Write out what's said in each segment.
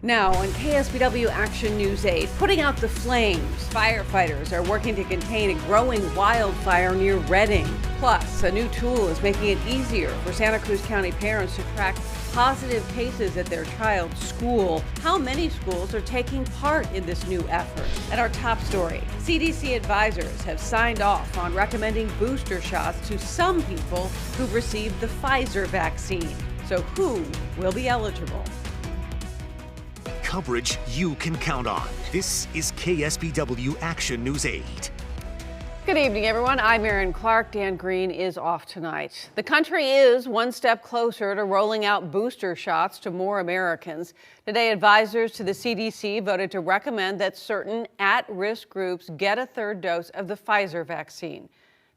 Now on KSBW Action News 8, putting out the flames. Firefighters are working to contain a growing wildfire near Redding. Plus, a new tool is making it easier for Santa Cruz County parents to track positive cases at their child's school. How many schools are taking part in this new effort? At our top story, CDC advisors have signed off on recommending booster shots to some people who've received the Pfizer vaccine. So who will be eligible? Coverage you can count on. This is KSBW Action News 8. Good evening, everyone. I'm Erin Clark. Dan Green is off tonight. The country is one step closer to rolling out booster shots to more Americans. Today, advisors to the CDC voted to recommend that certain at-risk groups get a third dose of the Pfizer vaccine.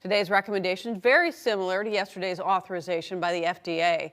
Today's recommendation is very similar to yesterday's authorization by the FDA.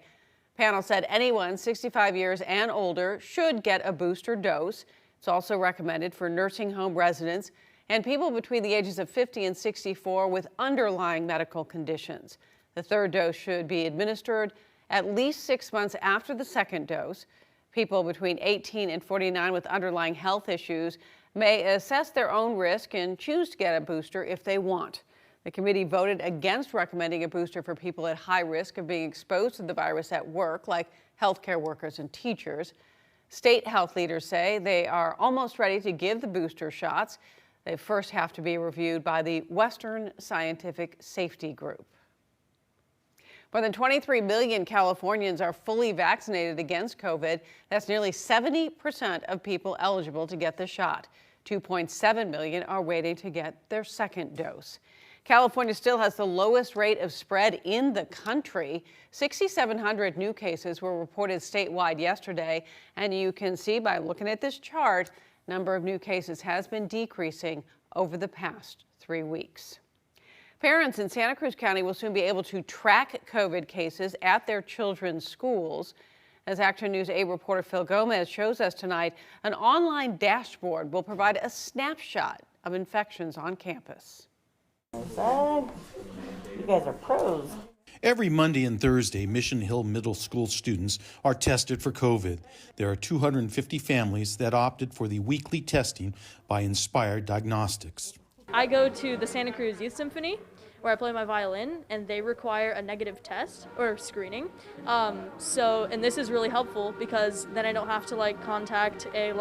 Panel said anyone 65 years and older should get a booster dose. It's also recommended for nursing home residents and people between the ages of 50 and 64 with underlying medical conditions. The third dose should be administered at least 6 months after the second dose. People between 18 and 49 with underlying health issues may assess their own risk and choose to get a booster if they want. The committee voted against recommending a booster for people at high risk of being exposed to the virus at work, like healthcare workers and teachers. State health leaders say they are almost ready to give the booster shots. They first have to be reviewed by the Western Scientific Safety Group. More than 23 million Californians are fully vaccinated against COVID. That's nearly 70% of people eligible to get the shot. 2.7 million are waiting to get their second dose. California still has the lowest rate of spread in the country. 6,700 new cases were reported statewide yesterday, and you can see by looking at this chart, number of new cases has been decreasing over the past 3 weeks. Parents in Santa Cruz County will soon be able to track COVID cases at their children's schools. As Action News 8 reporter Phil Gomez shows us tonight, an online dashboard will provide a snapshot of infections on campus. You guys are pros. Every Monday and Thursday, Mission Hill Middle School students are tested for COVID. There are 250 families that opted for the weekly testing by Inspired Diagnostics. I go to the Santa Cruz Youth Symphony, where I play my violin, and they require a negative test or screening. And this is really helpful because then I don't have to contact a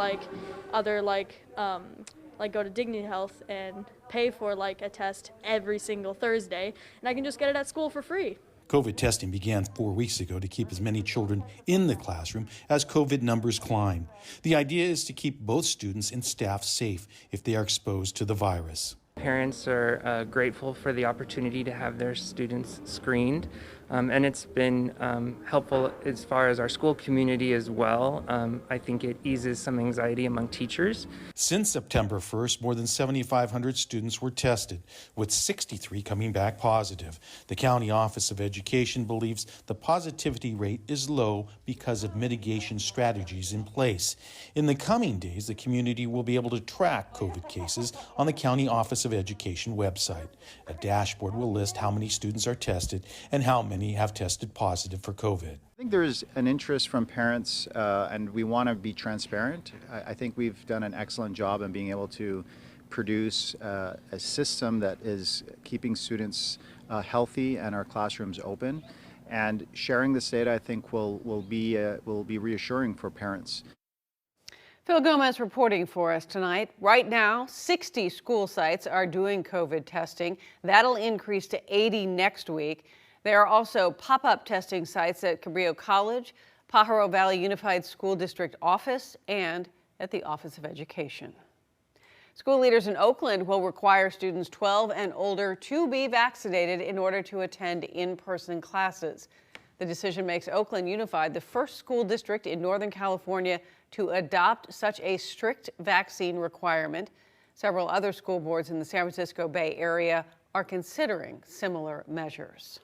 go to Dignity Health and pay for a test every single Thursday, and I can just get it at school for free. COVID testing began 4 weeks ago to keep as many children in the classroom as COVID numbers climb. The idea is to keep both students and staff safe if they are exposed to the virus. Parents are grateful for the opportunity to have their students screened, and it's been helpful as far as our school community as well. I think it eases some anxiety among teachers. Since September 1st, more than 7,500 students were tested, with 63 coming back positive. The County Office of Education believes the positivity rate is low because of mitigation strategies in place. In the coming days, the community will be able to track COVID cases on the County Office of Education website. A dashboard will list how many students are tested and how many have tested positive for COVID. I think there's an interest from parents and we want to be transparent. I think we've done an excellent job in being able to produce a system that is keeping students healthy and our classrooms open. And sharing this data, I think, will be reassuring for parents. Phil Gomez reporting for us tonight. Right now, 60 school sites are doing COVID testing. That'll increase to 80 next week. There are also pop-up testing sites at Cabrillo College, Pajaro Valley Unified School District Office, and at the Office of Education. School leaders in Oakland will require students 12 and older to be vaccinated in order to attend in-person classes. The decision makes Oakland Unified the first school district in Northern California to adopt such a strict vaccine requirement. Several other school boards in the San Francisco Bay Area are considering similar measures.